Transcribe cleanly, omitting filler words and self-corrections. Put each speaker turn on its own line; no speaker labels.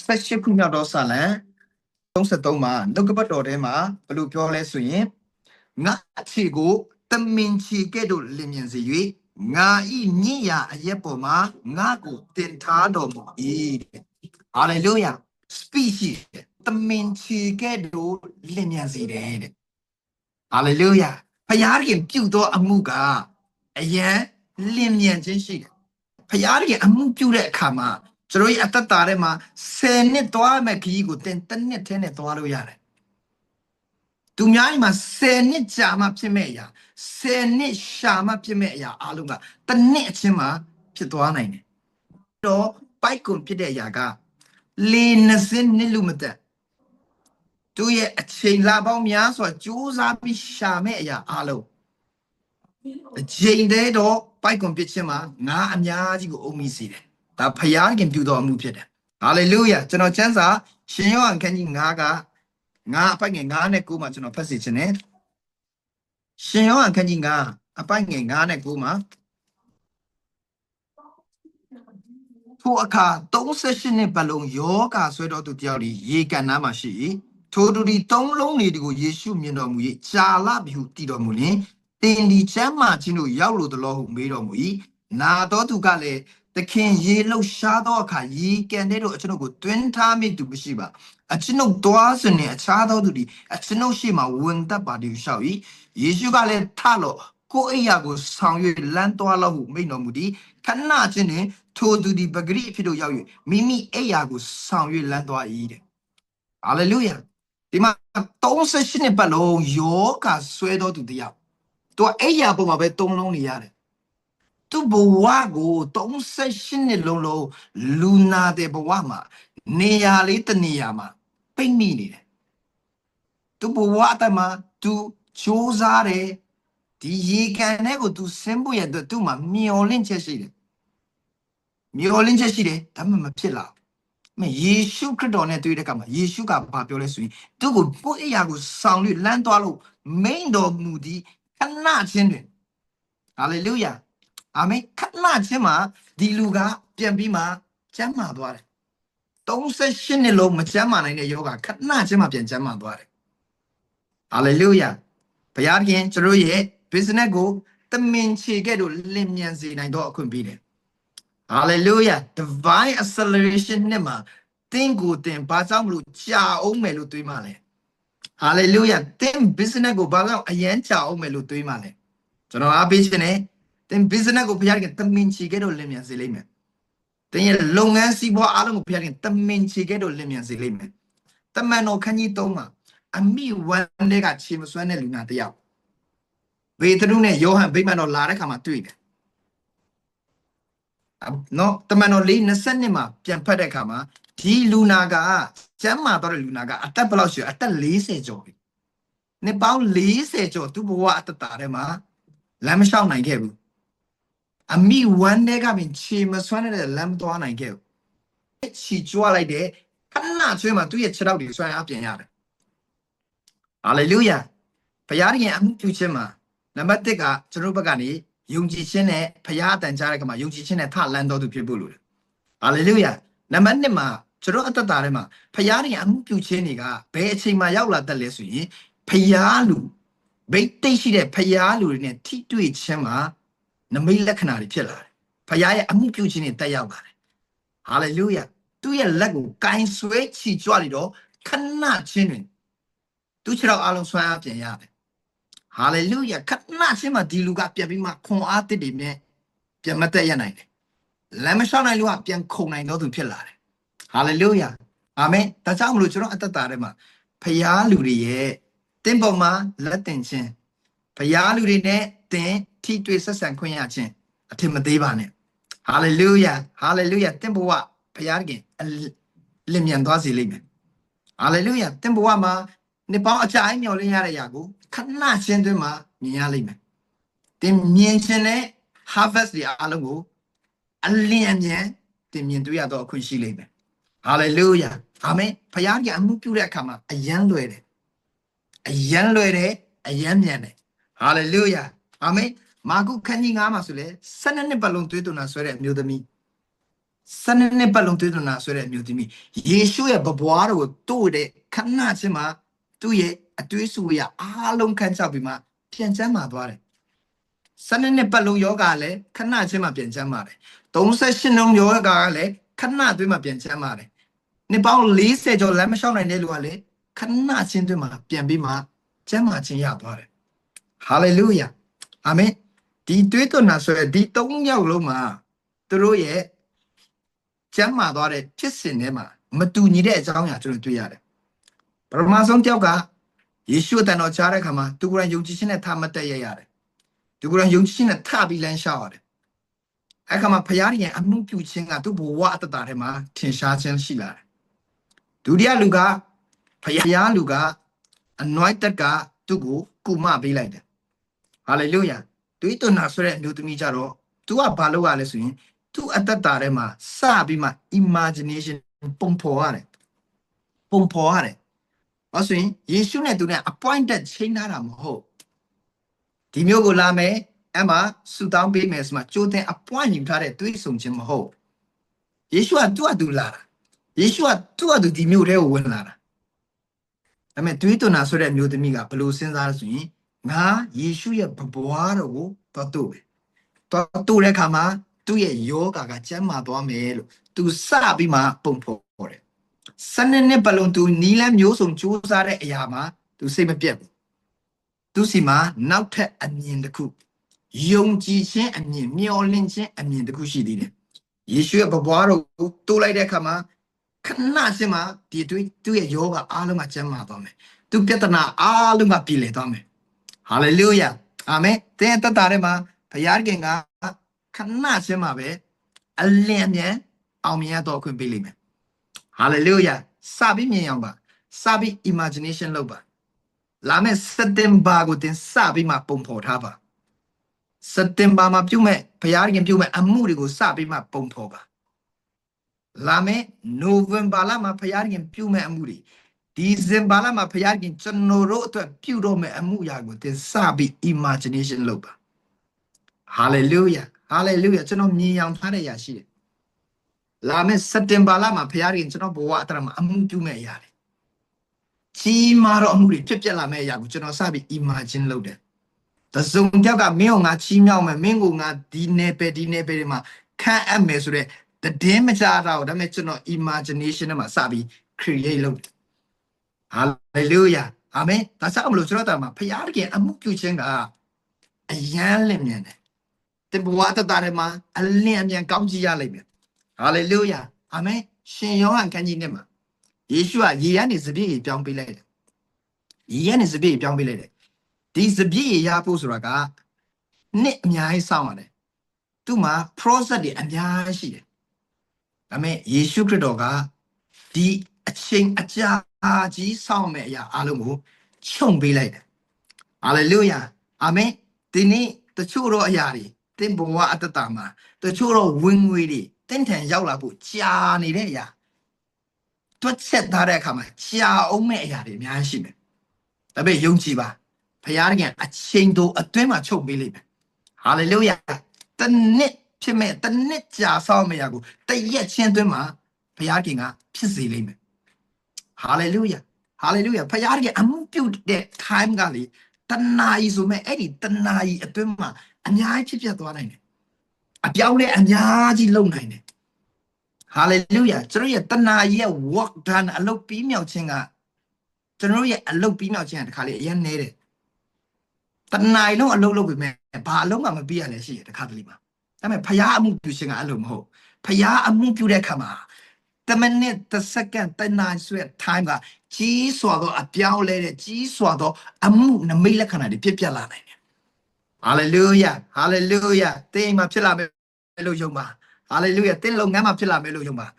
ဆက်ရှိခုမြောက်သောစာလံ33မှာနှုတ်ကပတ်တော်ထဲမှာဘယ်လိုပြောလဲဆိုရင်ငါအခြေကိုတမင်ချီကဲ့သို့လင်မြင်စေ၍ငါဤညစ်ရာအရက်ပေါ်မှာငါကိုတင်ထားတော်မူ၏ဟာလေလုယာ species တမင်ချီကဲ့သို့လင်မြင်စေတယ်တဲ့ဟာလေလုယာဖခင်ပြုသောအမှုကအယံလင်မြင်ခြင်းရှိတယ်ဖခင်အမှုပြုတဲ့အခါမှာကျွန်တော်ရဲ့အတ္တတာထဲမှာ10နှစ်သွားမဲ့ခကြီးကိုတင်တစ်နှစ်ထဲနဲ့သွားလို့ရတယ်သူများမှာ10နှစ်ကြာမှဖြစ်မဲ့အရာ10နှစ်ရှာမှဖြစ်မဲ့အရာအားလုံးကတစ်နှစ်အချင်းမှာဖြစ်သွားနိုင်တယ်တော့ပိုက်ကွန်ဖြစ်တဲ့အရာကလေ20နှစ်လို့မတက်သူရဲ့အချိန်လာပေါင်းများစွာကြိုးစားပြီးရှာမဲ့အရာအားလုံးအချိန်တည်းတော့ပိုက်ကွန်ဖြစ်ခြင်းမှာငါအများကြီးကိုအုံမိစေတယ်ဒါဖခင်ပြုတော်မူဖြစ်တယ်ဟာလေလုယာကျွန်တော်ချမ်းသာရှင်ယောဟန်ခန်းကြီး9ကငါအပိုက်ငယ်9နဲ့9မှာကျွန်တော်ဖတ်စီခြင်းနဲ့ရှင်ယောဟန်ခန်းကြီး9အပိုက်ငယ်9နဲ့9မှာထိုအခါ38နှစ်ပတ်လုံးယောဂါဆွဲတော်သူတယောက်ဒီရေကန်နားမှာရှိထိုသူဒီ3လုံးနေဒီကိုယေရှုမြင်တော်မူ၏ကြာလပြီဟုတည်တော်မူလျင်တင်ဒီချမ်းမာခြင်းတို့ရောက်လို့တလို့ဟုမေးတော်မူ၏နာတော်သူကလည်းသခင်ရေလှုပ်ရှားသောအခါရေကန်တဲ့တို့အကျွန်ုပ်ကိုတွင်းထားမိသူမရှိပါအကျွန်ုပ်သွားစနေအခြားသောသူဒီအကျွန်ုပ်ရှိမှဝင်တတ်ပါသည်ရှောက်၏ယေရှုကလည်းထလော့ကိုအိယာကိုဆောင်၍လမ်းသွားလောက်ဟုမိန့်တော်မူသည်ခဏချင်းတွင်ထိုသူဒီပဂရိဖြစ်တို့ရောက်၍မိမိအိယာကိုဆောင်၍လမ်းသွား၏တဲ့ဟာလေလုယာဒီမှာ38နှစ်ပတ်လုံးယောဂါဆွဲတော်သူတယောက်သူအိယာပေါ်မှာပဲ3လုံးနေရတယ်သူဘဝကို38နှစ်လုံးလူနာတဲ့ဘဝမှာနေရာလေးတနေရာမှာပိတ်မိနေတယ်သူဘဝအတမှာသူကြိုးစားတယ်ဒီရေကန်တဲ့ကိုသူဆင်းဖို့ရတဲ့သူ့မှာမျောလင့်ချက်ရှိတယ်မျောလင့်ချက်ရှိတယ်ဒါမှမဖြစ်လာမယေရှုခရစ်တော်နဲ့တွေ့တဲ့အခါမှာယေရှုကဘာပြောလဲဆိုရင်သူ့ကိုကိုယ့်အရာကိုဆောင်လို့လမ်းသွားလို့မိန်တော်မူသည်ခဏချင်းတွင်ဟာလေလုယာအာမင်ခဏချင်းမှာဒီလူကပြန်ပြီးမှကျမ်းမာသွားတယ်38နှစ်လုံးမကျမ်းမာနိုင်တဲ့ယောဂခဏချင်းမှာပြန်ကျမ်းမာသွားတယ်ဟာလေလုယာဘုရားခင်ကျွန်တော်ရဲ့ business ကိုတမင်ချေခဲ့လို့လင်မြန်စေနိုင်တော့အခွင့်ပေးတယ်ဟာလေလုယာ divine acceleration နဲ့မှာတင်းကိုတင်ဘာကြောင့်မလို့ကြာအောင်မယ်လို့တွေးမှလဲဟာလေလုယာတင်း business ကိုဘာကြောင့်အရန်ကြာအောင်မယ်လို့တွေးမှလဲကျွန်တော်အားပေးခြင်းနဲ့တင်း business ကိုဘုရားခင်တမင်ချေခဲ့လို့လင်မြန်စေလိမ့်မယ်တင်းရဲ့လုပ်ငန်းစီးပွားအားလုံးကိုဘုရားခင်တမင်ချေခဲ့လို့လင်မြန်စေလိမ့်မယ်တမန်တော်ခန်းကြီး3မှာအမိဝမ်းတဲ့ကခြေမစွမ်းတဲ့လူနာတယောက်ပေတရုနဲ့ယောဟန်ဗိမာန်တော်လာတဲ့ခါမှာတွေ့တယ်နော်တမန်တော်4:20မှာပြန်ဖတ်တဲ့အခါမှာဒီလူနာကကျမ်းမာတော့တဲ့လူနာကအသက်ဘယ်လောက်ရှိအသက်40ကျော်ပြီနှစ်ပေါင်း40ကျော်သူ့ဘဝအတ္တတာထဲမှာလမ်းမလျှောက်နိုင်ခဲ့ဘူးအမိဝမ်းတဲ့ကပင်ခြေမစွမ်းတဲ့လမ်းမသွားနိုင်ခဲ့ဘူးခြေကြွလိုက်တဲ့ခဏချွေးမှာသူ့ရဲ့ခြေထောက်တွေဆွဲအားပြန်ရတယ်ဟာလေလုယာဘုရားခင်အမှုပြုခြင်းမှာနံပါတ်1ကကျွန်တော်ဘက်ကနေယုံကြည်ခြင်းနဲ့ဘုရားအတန်ကြားတဲ့ခါမှာယုံကြည်ခြင်းနဲ့ထလန်းတော်သူဖြစ်ဖို့လိုတယ်ဟာလေလုယာနံပါတ်2မှာကျွန်တော်အတ္တတာထဲမှာဘုရားခင်အမှုပြုခြင်းတွေကဘယ်အချိန်မှာရောက်လာတတ်လဲဆိုရင်ဘုရားလူဘိတ်တိတ်ရှိတဲ့ဘုရားလူတွေနဲ့ထိတွေ့ခြင်းမှာနမိတ်လက္ခဏာတွေဖြစ်လာတယ်ဘုရားရဲ့အမှုပြုခြင်းတွေတက်ရောက်လာတယ်ဟာလေလုယာသူ့ရဲ့လက်ကိုကင်ဆွဲချီကြွနေတော့ခဏချင်းတွင်သူခြေတော်အလုံးဆွမ်းအားပြန်ရတယ်ဟာလေလုယာခဏချင်းမှာဒီလူကပြန်ပြီးမှခွန်အားတစ်တွေနဲ့ပြန်မတက်ရနိုင်တယ်လမ်းမလျှောက်နိုင်လို့ကပြန်ခုန်နိုင်တော့သူဖြစ်လာတယ်ဟာလေလုယာအာမင်ဒါကြောင့်မလို့ကျွန်တော်အတ္တတာထဲမှာဖျားလူတွေရဲ့တင်းပေါ်မှာလက်တင်ခြင်းဖျားလူတွေနဲ့တင်ထိတွေ့ဆက်ဆံခွင့်ရခြင်းအထင်မသေးပါနဲ့ဟာလေလုယာဟာလေလုယာတင်းဘဝဖျားခင်လင်မြန်သွားစေလိမ့်မယ်ဟာလေလုယာတင်းဘဝမှာနှစ်ပေါင်းအကြာအိမ်မျောလင်းရတဲ့အရာကိုခဏချင်းတွင်မှာမြင်ရလိမ့်မယ်တင်မြင်ခြင်းနဲ့ harvest တွေအားလုံးကိုအလင်းအမြန်တင်မြင်တွေ့ရတော့အခွင့်ရှိလိမ့်မယ်ဟာလေလုယာအာမင်ဘုရားကအမှုပြုတဲ့အခါမှာအယံလွယ်တယ်အယံလွယ်တယ်အယံမြန်တယ်ဟာလေလုယာအာမင်မာကုခန်းကြီး9မှာဆိုလေ12နှစ်ပတ်လုံးသွေးသွန်တာဆွဲတဲ့အမျိုးသမီး Sunny Balloon to the Nasser Mutimi. Yeshua Babuaro, do the Kanachima, do ye, a Tuisuya, Alum Kansabima, Pianjama Dware. Sunny Balloon Yogale, Kanachima Pianjamare. Don't say Shinong Yogale, Kanaduma Pianjamare. Nepal Lee said your Lamashon and Eluale, Kanachinduma, Piambima, Jama Chinyadware. Hallelujah. Amen. Di Twitter Nasser, di Tong Yaloma, the Jamma Dore, Pissinema, Matunide Zanga to the Yare. Parmason Tioga, Yeshua than Ocharakama, Tugra Yujin at Tamata Yare. Tugra Yujin at Tabi shower. I come a Payari and Muku Chinga to water Darema, Tinsha and Shila. Dudia Luga, Paya Luga, anointed ga to go, Kuma be like. Hallelujah. Do it on Nasre do to me Jaro, to a Palo Alison, to at the Darema, Sabima, imagination, Pompoare. Pompoare. Also, Yeshua do not appointed Chinaram ho. Timiogo Lame, Emma, Sudan Bemes, Machote, appointing Tare, Twisum Jim ho. Yeshua do Lara. Yeshua do Dimure win Lara. I mean, tweet on Nasre knew the Miga, Palo Sensar. Nga Yeshua Pabuaro, Tatu. Tatu Rekama, to ye yoga, Gachama Domelo, to Sabima Pompore. Sunny Balloon to Nilam Yosum Chusare Yama, to save a piep. To Sima, now te and in the coop. Young Jichen and Yin, Miolinche and in the Kushi did. Yeshua Pabuaro, to like the Kama, Kanasima, did to a yoga aluma Jama Dome. To Petana aluma pile Dome. Hallelujah. Amen. Then the Tarema, Payarginga, Kanasemabe, a lenya, Almia dog could believe me. Hallelujah. Sabi Miyamba, Sabi imagination loba. Lame Satemba within Sabi ma pompo haba. Satemba ma pume, Payargin pume, Amurigo Sabi ma pompoba. Lame November lama Payargin pume Amuri. December ma Payargin Chanoro to a purome Amuya within Sabi imagination loba. Hallelujah. Hallelujah. Chano Niyam Harayashi. Lame September lama Payargin Chano Boatram Amutume Yari. Chi Maro Amuri, Pipla Maya, which no Sabi imagine loaded. The Zungaga Milna Chimia Mingunga Dine Pedima can't measure the damage out the metro imagination of Sabi create load. Hallelujah. Amen. That's how I'm looking at my Payargi Amuku Chenga. A young lemon. The water darema, a lemon county lemon. Hallelujah. Amen. Shin can you name? Yeshua, Yan is a big young belated. Yan is a big young belated. This is a big yapus raga. Net me sound. Tuma prosody and yashi. Amen. Yeshu credoga. The a ching a jaji sound me ya alumu. Chung belated. Hallelujah. Amen. Tini the churo yari. Timboa at the tama. The churo wing weedy. Tenten yaulabu. Jani ya. To set that come, Chia Ome Yari, Mianshim. A bit young chiba. Payargan, a chain to a twema choke believe. Hallelujah. The net pime, the net jar saw me ago. The yet chentuma, Payarginga, pissy limit. Hallelujah. Hallelujah. Payargan, a mupute the time galley. The naizume eddy, the nai a twema, and yai chipia to one. A piaule and yaji low nine. Hallelujah. Generally, Tana ye walk done a low female chinga. Generally, a low female chin, Kali, yan native. Tana I know a low with me. Paloma be a she, the Catalima. I mean, Paya moved to sing a loom ho. Paya moved to the kama. The minute the second, the nine sweat time, G swallow a piao lady, G swallow a moon, a milacana, the pipia line. Hallelujah. Hallelujah. Thing my pilla melo yoma. Hallelujah. Tin long ngama pila melo yoma.